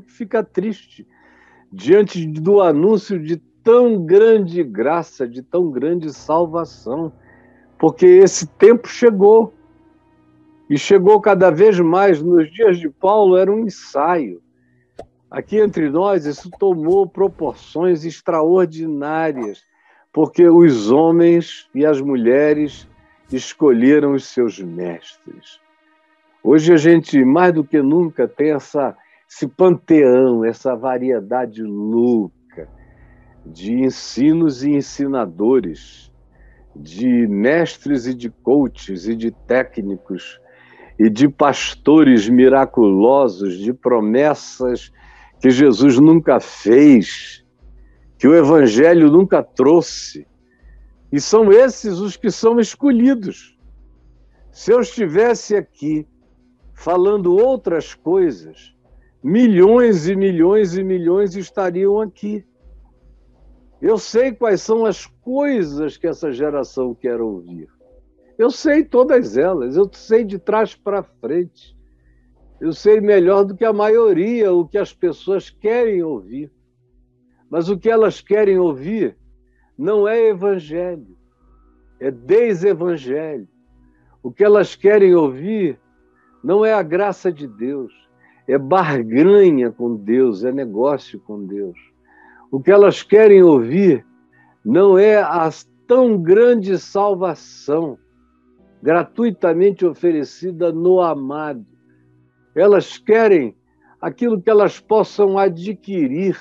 fica triste diante do anúncio de tão grande graça, de tão grande salvação, porque esse tempo chegou, e chegou cada vez mais. Nos dias de Paulo era um ensaio. Aqui entre nós isso tomou proporções extraordinárias, porque os homens e as mulheres escolheram os seus mestres. Hoje a gente, mais do que nunca, tem esse panteão, essa variedade louca de ensinos e ensinadores, de mestres e de coaches e de técnicos e de pastores miraculosos, de promessas que Jesus nunca fez, que o Evangelho nunca trouxe. E são esses os que são escolhidos. Se eu estivesse aqui falando outras coisas, milhões e milhões e milhões estariam aqui. Eu sei quais são as coisas que essa geração quer ouvir. Eu sei todas elas, eu sei de trás para frente. Eu sei melhor do que a maioria o que as pessoas querem ouvir. Mas o que elas querem ouvir não é evangelho, é desevangelho. O que elas querem ouvir não é a graça de Deus, é barganha com Deus, é negócio com Deus. O que elas querem ouvir não é a tão grande salvação gratuitamente oferecida no amado. Elas querem aquilo que elas possam adquirir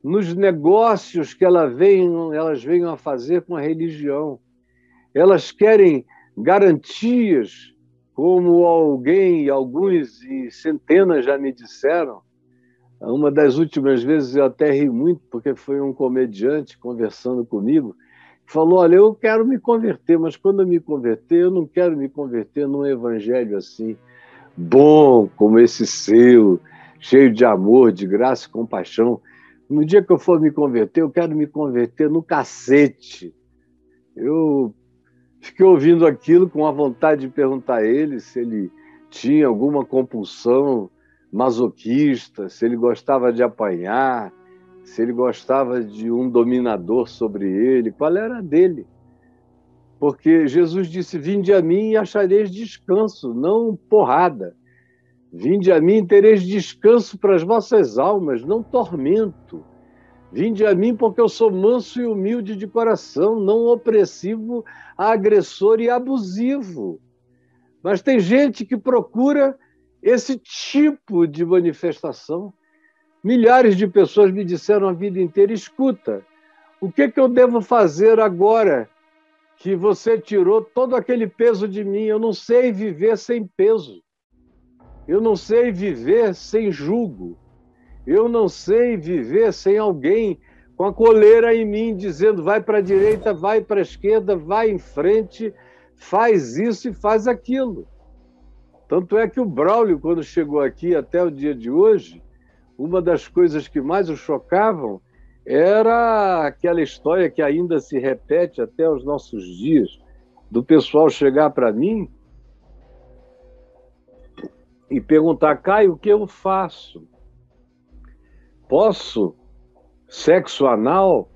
nos negócios que elas venham a fazer com a religião. Elas querem garantias, como alguns e centenas já me disseram. Uma das últimas vezes eu até ri muito, porque foi um comediante conversando comigo, que falou: olha, eu quero me converter, mas quando eu me converter, eu não quero me converter num evangelho assim, bom como esse seu, cheio de amor, de graça e compaixão. No dia que eu for me converter, eu quero me converter no cacete. Eu fiquei ouvindo aquilo com a vontade de perguntar a ele se ele tinha alguma compulsão masoquista, se ele gostava de apanhar, se ele gostava de um dominador sobre ele, qual era a dele. Porque Jesus disse: vinde a mim e achareis descanso, não porrada. Vinde a mim e tereis descanso para as vossas almas, não tormento. Vinde a mim porque eu sou manso e humilde de coração, não opressivo, agressor e abusivo. Mas tem gente que procura esse tipo de manifestação. Milhares de pessoas me disseram a vida inteira: escuta, o que eu devo fazer agora que você tirou todo aquele peso de mim? Eu não sei viver sem peso. Eu não sei viver sem jugo. Eu não sei viver sem alguém com a coleira em mim dizendo: vai para a direita, vai para a esquerda, vai em frente, faz isso e faz aquilo. Tanto é que o Braulio, quando chegou aqui até o dia de hoje, uma das coisas que mais o chocavam era aquela história que ainda se repete até os nossos dias, do pessoal chegar para mim e perguntar: Caio, o que eu faço? Posso sexo anal?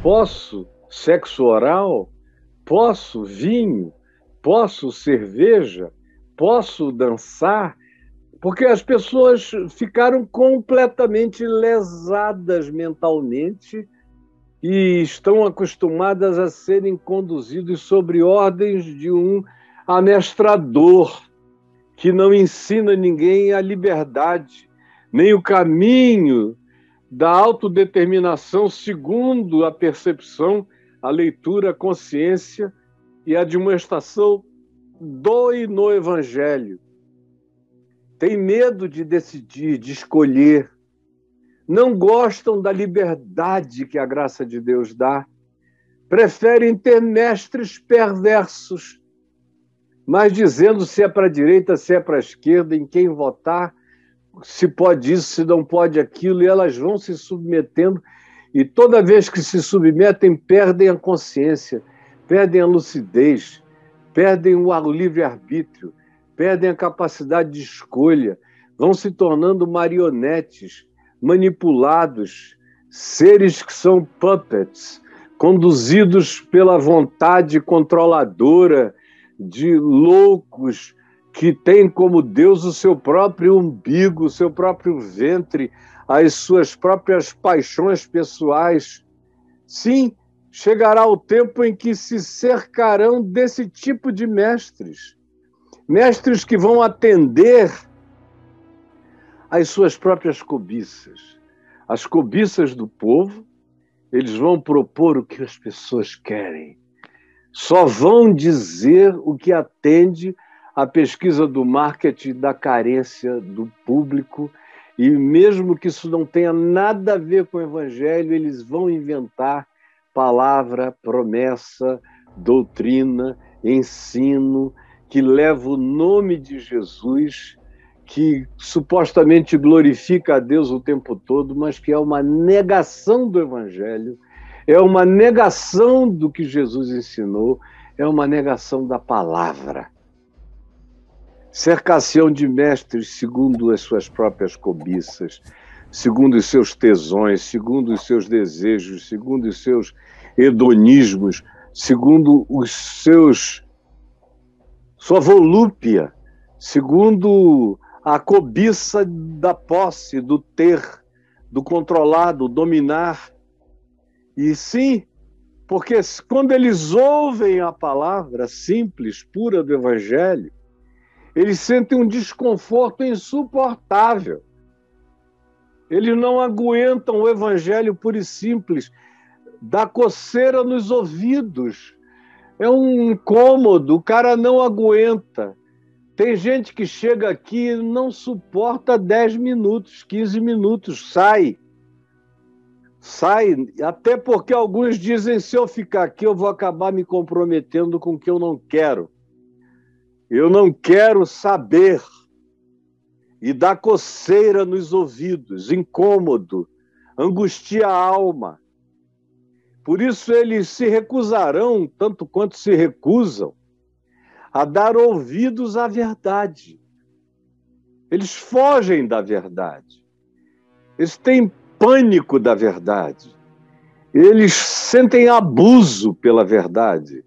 Posso sexo oral? Posso vinho? Posso cerveja? Posso dançar? Porque as pessoas ficaram completamente lesadas mentalmente e estão acostumadas a serem conduzidos sobre ordens de um amestrador que não ensina ninguém a liberdade, nem o caminho da autodeterminação segundo a percepção, a leitura, a consciência e a demonstração do e no Evangelho. Tem medo de decidir, de escolher. Não gostam da liberdade que a graça de Deus dá. Preferem ter mestres perversos, mas dizendo se é para a direita, se é para a esquerda, em quem votar, se pode isso, se não pode aquilo, e elas vão se submetendo, e toda vez que se submetem, perdem a consciência, perdem a lucidez, perdem o livre-arbítrio, perdem a capacidade de escolha, vão se tornando marionetes, manipulados, seres que são puppets, conduzidos pela vontade controladora de loucos que têm como Deus o seu próprio umbigo, o seu próprio ventre, as suas próprias paixões pessoais. Sim, chegará o tempo em que se cercarão desse tipo de mestres. Mestres que vão atender às suas próprias cobiças. As cobiças do povo, eles vão propor o que as pessoas querem. Só vão dizer o que atende à pesquisa do marketing da carência do público, e mesmo que isso não tenha nada a ver com o evangelho, eles vão inventar palavra, promessa, doutrina, ensino, que leva o nome de Jesus, que supostamente glorifica a Deus o tempo todo, mas que é uma negação do evangelho, é uma negação do que Jesus ensinou, é uma negação da palavra. Cercação de mestres segundo as suas próprias cobiças, segundo os seus tesões, segundo os seus desejos, segundo os seus hedonismos, segundo sua volúpia, segundo a cobiça da posse, do ter, do controlar, do dominar. E sim, porque quando eles ouvem a palavra simples, pura do Evangelho, eles sentem um desconforto insuportável. Eles não aguentam o Evangelho puro e simples, dá coceira nos ouvidos, é um incômodo, o cara não aguenta. Tem gente que chega aqui e não suporta 10 minutos, 15 minutos, sai, até porque alguns dizem, se eu ficar aqui eu vou acabar me comprometendo com o que eu não quero. Eu não quero saber. E dá coceira nos ouvidos, incômodo, angustia a alma. Por isso eles se recusarão, tanto quanto se recusam, a dar ouvidos à verdade. Eles fogem da verdade. Eles têm pânico da verdade. Eles sentem abuso pela verdade.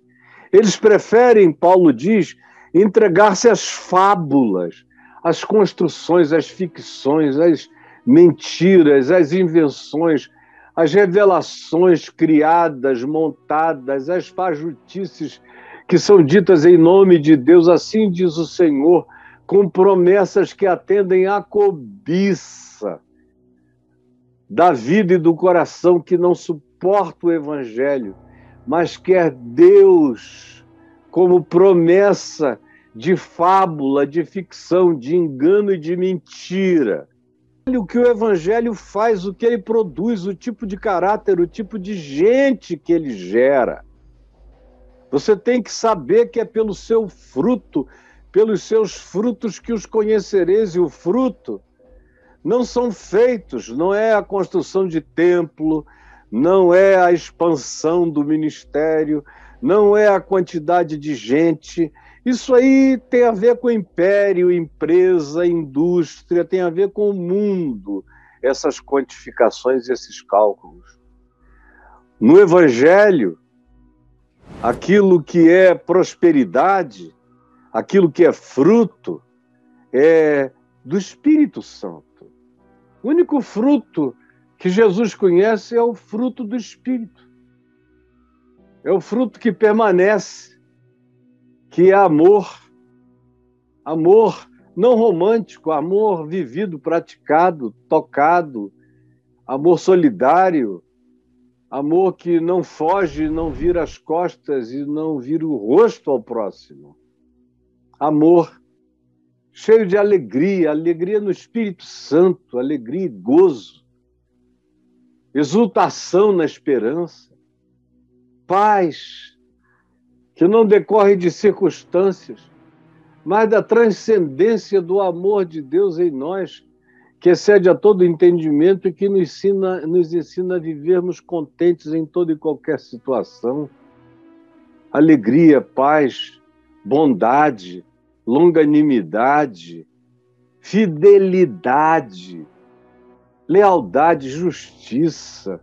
Eles preferem, Paulo diz, entregar-se às fábulas, às construções, às ficções, às mentiras, às invenções, às revelações criadas, montadas, às fajutices que são ditas em nome de Deus, assim diz o Senhor, com promessas que atendem à cobiça da vida e do coração que não suporta o Evangelho, mas quer Deus como promessa de fábula, de ficção, de engano e de mentira. Olha o que o Evangelho faz, o que ele produz, o tipo de caráter, o tipo de gente que ele gera. Você tem que saber que é pelo seu fruto, pelos seus frutos que os conhecereis, e o fruto não são feitos, não é a construção de templo, não é a expansão do ministério, não é a quantidade de gente. Isso aí tem a ver com império, empresa, indústria, tem a ver com o mundo, essas quantificações, esses cálculos. No Evangelho, aquilo que é prosperidade, aquilo que é fruto, é do Espírito Santo. O único fruto que Jesus conhece é o fruto do Espírito. É o fruto que permanece, que é amor. Amor não romântico, amor vivido, praticado, tocado, amor solidário, amor que não foge, não vira as costas e não vira o rosto ao próximo. Amor cheio de alegria, alegria no Espírito Santo, alegria e gozo, exultação na esperança, paz que não decorre de circunstâncias, mas da transcendência do amor de Deus em nós, que excede a todo entendimento e que nos ensina a vivermos contentes em toda e qualquer situação. Alegria, paz, bondade, longanimidade, fidelidade, lealdade, justiça,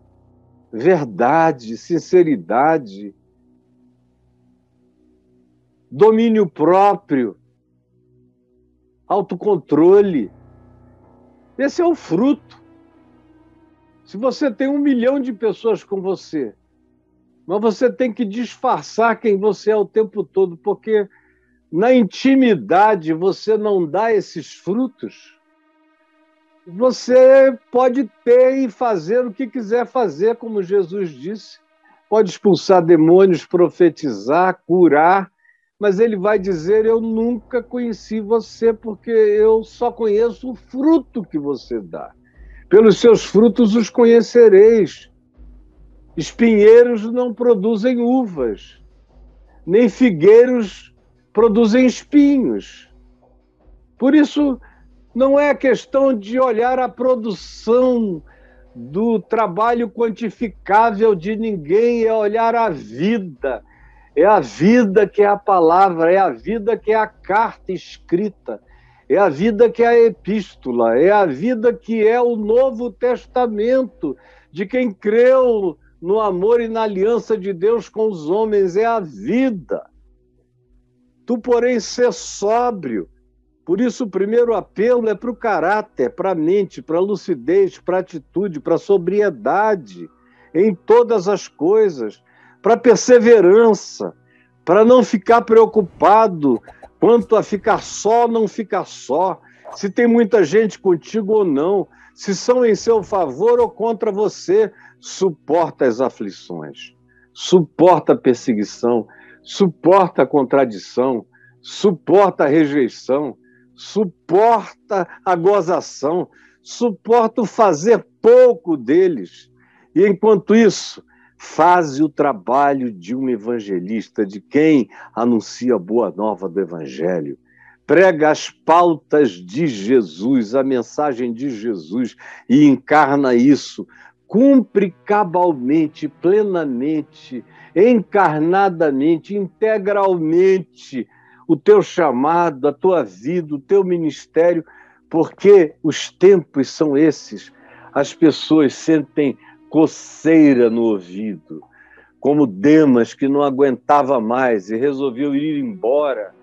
verdade, sinceridade, domínio próprio, autocontrole. Esse é o fruto. Se você tem 1 milhão de pessoas com você, mas você tem que disfarçar quem você é o tempo todo, porque na intimidade você não dá esses frutos, você pode ter e fazer o que quiser fazer, como Jesus disse. Pode expulsar demônios, profetizar, curar, mas ele vai dizer: eu nunca conheci você, porque eu só conheço o fruto que você dá. Pelos seus frutos os conhecereis. Espinheiros não produzem uvas, nem figueiros produzem espinhos. Por isso, não é questão de olhar a produção do trabalho quantificável de ninguém, é olhar a vida. É a vida que é a palavra, é a vida que é a carta escrita, é a vida que é a epístola, é a vida que é o Novo Testamento, de quem creu no amor e na aliança de Deus com os homens, é a vida. Tu, porém, ser sóbrio. Por isso, o primeiro apelo é para o caráter, para a mente, para a lucidez, para a atitude, para a sobriedade em todas as coisas, para a perseverança, para não ficar preocupado quanto a ficar só ou não ficar só, se tem muita gente contigo ou não, se são em seu favor ou contra você. Suporta as aflições, suporta a perseguição, suporta a contradição, suporta a rejeição, suporta a gozação, suporta o fazer pouco deles. E, enquanto isso, faze o trabalho de um evangelista, de quem anuncia a boa nova do evangelho. Prega as pautas de Jesus, a mensagem de Jesus, e encarna isso. Cumpre cabalmente, plenamente, encarnadamente, integralmente o teu chamado, a tua vida, o teu ministério, porque os tempos são esses. As pessoas sentem coceira no ouvido, como Demas, que não aguentava mais e resolveu ir embora,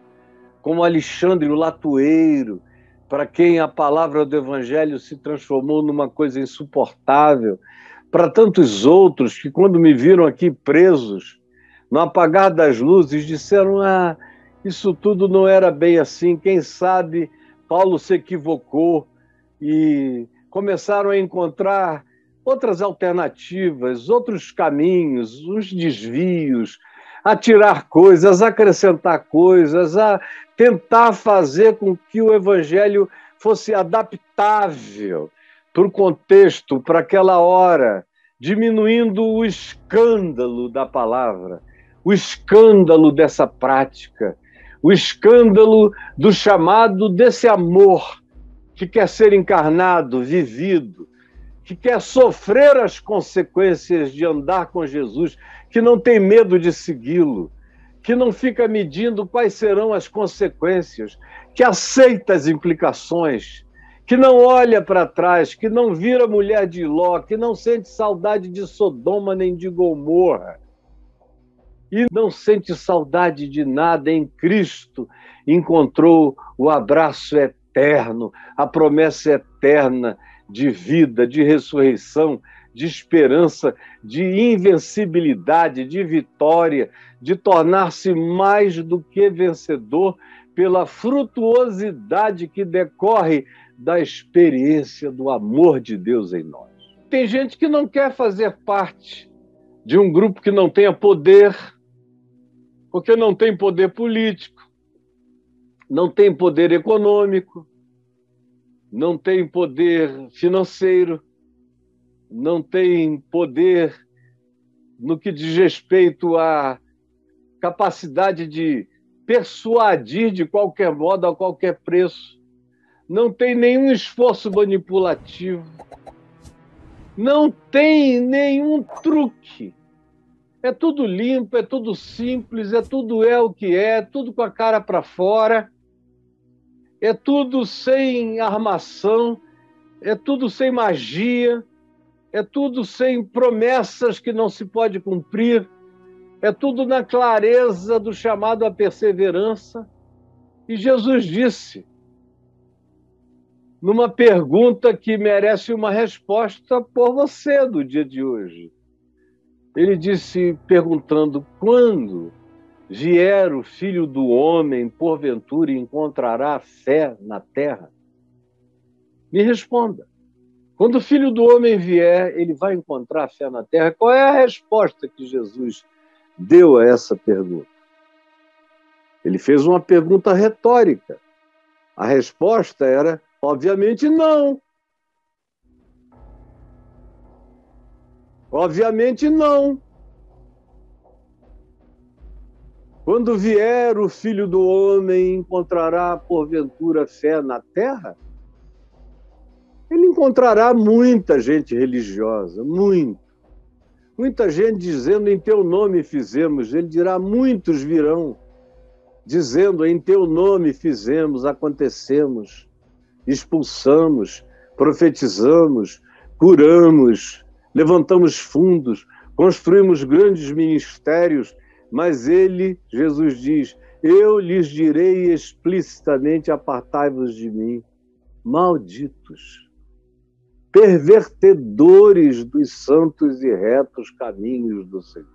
como Alexandre o Latueiro, para quem a palavra do Evangelho se transformou numa coisa insuportável, para tantos outros que, quando me viram aqui presos, no apagar das luzes, disseram: isso tudo não era bem assim, quem sabe Paulo se equivocou, e começaram a encontrar outras alternativas, outros caminhos, uns desvios, a tirar coisas, a acrescentar coisas, a tentar fazer com que o Evangelho fosse adaptável para o contexto, para aquela hora, diminuindo o escândalo da palavra, o escândalo dessa prática, o escândalo do chamado desse amor que quer ser encarnado, vivido, que quer sofrer as consequências de andar com Jesus, que não tem medo de segui-lo, que não fica medindo quais serão as consequências, que aceita as implicações, que não olha para trás, que não vira mulher de Ló, que não sente saudade de Sodoma nem de Gomorra, e não sente saudade de nada. Em Cristo encontrou o abraço eterno, a promessa eterna de vida, de ressurreição, de esperança, de invencibilidade, de vitória, de tornar-se mais do que vencedor pela frutuosidade que decorre da experiência do amor de Deus em nós. Tem gente que não quer fazer parte de um grupo que não tenha poder, porque não tem poder político, não tem poder econômico, não tem poder financeiro, não tem poder no que diz respeito à capacidade de persuadir de qualquer modo, a qualquer preço, não tem nenhum esforço manipulativo, não tem nenhum truque. É tudo limpo, é tudo simples, é tudo o que é, tudo com a cara para fora. é tudo sem armação, é tudo sem magia, é tudo sem promessas que não se pode cumprir, é tudo na clareza do chamado à perseverança. E Jesus disse, numa pergunta que merece uma resposta por você do dia de hoje. Ele disse, perguntando, quando vier o Filho do Homem, porventura encontrará fé na terra? Me responda. Quando o Filho do Homem vier, ele vai encontrar fé na terra? Qual é a resposta que Jesus deu a essa pergunta? Ele fez uma pergunta retórica. A resposta era, obviamente, não. Obviamente, não. Quando vier o Filho do Homem, encontrará, porventura, fé na terra? Ele encontrará muita gente religiosa, muita gente dizendo, em teu nome fizemos. Ele dirá, muitos virão, dizendo, em teu nome fizemos, acontecemos, expulsamos, profetizamos, curamos, levantamos fundos, construímos grandes ministérios, mas ele, Jesus diz, eu lhes direi explicitamente, apartai-vos de mim, malditos, pervertedores dos santos e retos caminhos do Senhor.